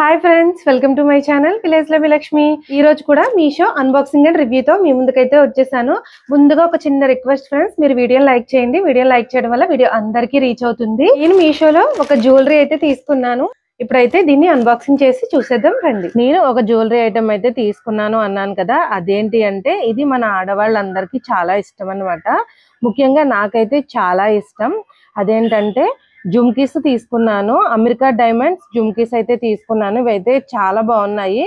Hi friends, welcome to my channel village Lavi Lakshmi. ఈ రోజు కూడా మీషో అన్బాక్సింగ్ అండ్ రివ్యూతో మీ ముందుకైతే వచ్చేసాను. ముందుగా ఒక చిన్న రిక్వెస్ట్ ఫ్రెండ్స్, మీరు వీడియో లైక్ చేయండి. వీడియో లైక్ చేయడం వల్ల వీడియో అందరికీ రీచ్ అవుతుంది. నేను మీషోలో ఒక జ్యువెలరీ అయితే తీసుకున్నాను. ఇప్పుడైతే దీన్ని అన్బాక్సింగ్ చేసి చూసేద్దాం రండి. నేను ఒక జ్యువెలరీ ఐటమ్ అయితే తీసుకున్నాను అన్నాను కదా, అదేంటి అంటే ఇది మన ఆడవాళ్ళందరికీ చాలా ఇష్టం అన్నమాట. ముఖ్యంగా నాకైతే చాలా ఇష్టం. అదేంటంటే జుమ్కీస్ తీసుకున్నాను. అమెరికా డైమండ్స్ జుమ్కీస్ అయితే తీసుకున్నాను. ఇవైతే చాలా బాగున్నాయి.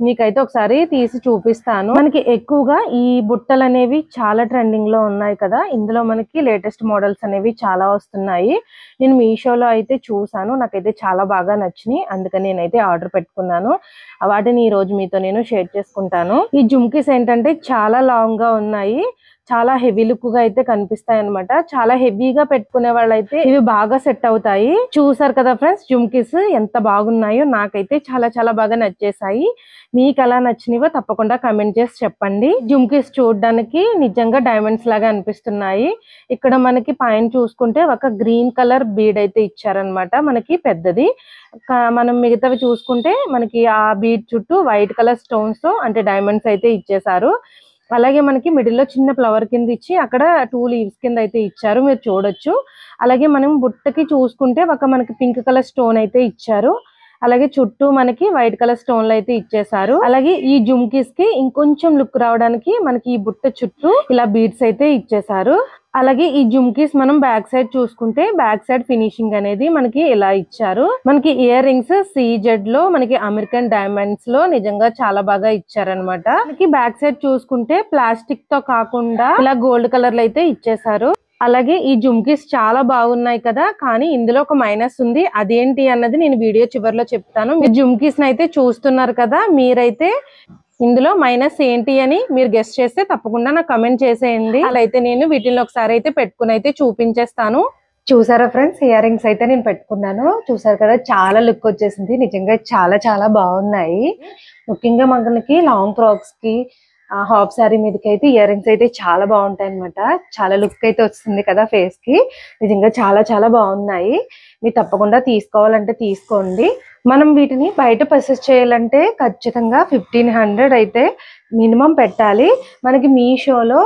మీకైతే ఒకసారి తీసి చూపిస్తాను. మనకి ఎక్కువగా ఈ బుట్టలు అనేవి చాలా ట్రెండింగ్ లో ఉన్నాయి కదా, ఇందులో మనకి లేటెస్ట్ మోడల్స్ అనేవి చాలా వస్తున్నాయి. నేను మీషోలో అయితే చూసాను, నాకైతే చాలా బాగా నచ్చినాయి. అందుకని నేనైతే ఆర్డర్ పెట్టుకున్నాను. వాటిని ఈ రోజు మీతో నేను షేర్ చేసుకుంటాను. ఈ జుమ్కీస్ ఏంటంటే చాలా లాంగ్ గా ఉన్నాయి, చాలా హెవీ లుక్ గా అయితే కనిపిస్తాయి అనమాట. చాలా హెవీగా పెట్టుకునే వాళ్ళైతే ఇవి బాగా సెట్ అవుతాయి. చూసారు కదా ఫ్రెండ్స్, జుమ్కీస్ ఎంత బాగున్నాయో. నాకైతే చాలా చాలా బాగా నచ్చేసాయి. మీకు ఎలా నచ్చినవో తప్పకుండా కమెంట్ చేసి చెప్పండి. జుమ్కీస్ చూడడానికి నిజంగా డైమండ్స్ లాగా అనిపిస్తున్నాయి. ఇక్కడ మనకి పైన చూసుకుంటే ఒక గ్రీన్ కలర్ బీడ్ అయితే ఇచ్చారనమాట, మనకి పెద్దది. మనం మిగతావి చూసుకుంటే మనకి ఆ బీడ్ చుట్టూ వైట్ కలర్ స్టోన్స్ తో అంటే డైమండ్స్ అయితే ఇచ్చేసారు. అలాగే మనకి మిడిల్ లో చిన్న ఫ్లవర్ కింద ఇచ్చి అక్కడ 2 లీవ్స్ కింద అయితే ఇచ్చారు, మీరు చూడొచ్చు. అలాగే మనం బుట్టకి చూసుకుంటే ఒక మనకి పింక్ కలర్ స్టోన్ అయితే ఇచ్చారు. అలాగే చుట్టూ మనకి వైట్ కలర్ స్టోన్లు అయితే ఇచ్చేసారు. అలాగే ఈ జుమ్కీస్ కి ఇంకొంచెం లుక్ రావడానికి మనకి ఈ బుట్ట చుట్టూ ఇలా బీడ్స్ అయితే ఇచ్చేసారు. అలాగే ఈ జుమ్కీస్ మనం బ్యాక్ సైడ్ చూసుకుంటే బ్యాక్ సైడ్ ఫినిషింగ్ అనేది మనకి ఇలా ఇచ్చారు. మనకి ఇయర్ రింగ్స్ CZ లో మనకి అమెరికన్ డైమండ్స్ లో నిజంగా చాలా బాగా ఇచ్చారనమాట. మనకి బ్యాక్ సైడ్ చూసుకుంటే ప్లాస్టిక్ తో కాకుండా ఇలా గోల్డ్ కలర్ లో అయితే ఇచ్చేసారు. అలాగే ఈ జుమ్కీస్ చాలా బాగున్నాయి కదా, కానీ ఇందులో ఒక మైనస్ ఉంది. అదేంటి అన్నది నేను వీడియో చివరిలో చెప్తాను. మీరు జుమ్కీస్ అయితే చూస్తున్నారు కదా, మీరైతే ఇందులో మైనస్ ఏంటి అని మీరు గెస్ట్ చేస్తే తప్పకుండా నాకు కమెంట్ చేసేయండి. అలా అయితే నేను వీటిని ఒకసారి అయితే పెట్టుకుని అయితే చూపించేస్తాను. చూసారా ఫ్రెండ్స్, ఇయర్ రింగ్స్ అయితే నేను పెట్టుకున్నాను. చూసారు కదా, చాలా లుక్ వచ్చేసింది. నిజంగా చాలా చాలా బాగున్నాయి. ముఖ్యంగా మనకి లాంగ్ ఫ్రాక్స్ కి హాఫ్ సారీ మీదకి అయితే ఇయర్ రింగ్స్ అయితే చాలా బాగుంటాయి అనమాట. చాలా లుక్ అయితే వస్తుంది కదా ఫేస్ కి. నిజంగా చాలా చాలా బాగున్నాయి. మీరు తప్పకుండా తీసుకోవాలంటే తీసుకోండి. మనం వీటిని బయట పర్చేస్ చేయాలంటే ఖచ్చితంగా 1500 అయితే మినిమం పెట్టాలి. మనకి మీషోలో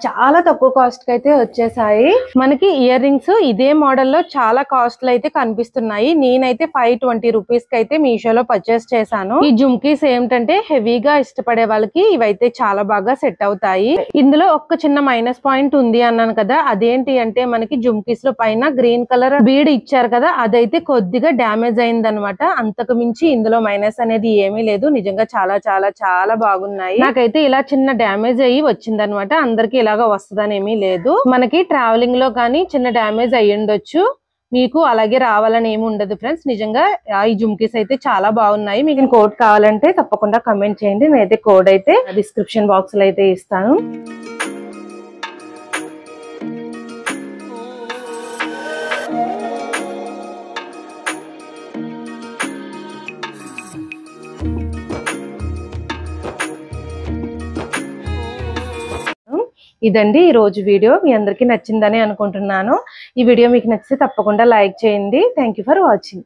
చాలా తక్కువ కాస్ట్ కి అయితే వచ్చేసాయి. మనకి ఇయర్ రింగ్స్ ఇదే మోడల్లో చాలా కాస్ట్లు అయితే కనిపిస్తున్నాయి. నేనైతే 520 రూపీస్ కి అయితే మీషోలో పర్చేస్ చేశాను. ఈ జుమ్కీస్ ఏంటంటే హెవీగా ఇష్టపడే వాళ్ళకి ఇవైతే చాలా బాగా సెట్ అవుతాయి. ఇందులో ఒక చిన్న మైనస్ పాయింట్ ఉంది అన్నాను కదా, అదేంటి అంటే మనకి జుమ్కీస్ లో పైన గ్రీన్ కలర్ బీడ్ ఇచ్చారు కదా, అదైతే కొద్దిగా డ్యామేజ్ అయింది అనమాట. అంతకు మించి ఇందులో మైనస్ అనేది ఏమీ లేదు. నిజంగా చాలా చాలా చాలా బాగున్నాయి. నాకైతే ఇలా చిన్న డ్యామేజ్ అయ్యి వచ్చిందనమాట. అందరికి ఇలాగా వస్తుందని ఏమీ లేదు. మనకి ట్రావెలింగ్ లో కానీ చిన్న డ్యామేజ్ అయ్యి ఉండొచ్చు, మీకు అలాగే రావాలని ఏమి ఉండదు ఫ్రెండ్స్. నిజంగా ఈ జుమ్కీస్ అయితే చాలా బాగున్నాయి. మీకు కోడ్ కావాలంటే తప్పకుండా కమెంట్ చేయండి. నేనైతే కోడ్ అయితే డిస్క్రిప్షన్ బాక్స్ లో అయితే ఇస్తాను. ఇదండి ఈ రోజు వీడియో. మీ అందరికీ నచ్చిందని అనుకుంటున్నాను. ఈ వీడియో మీకు నచ్చితే తప్పకుండా లైక్ చేయండి. Thank you for watching.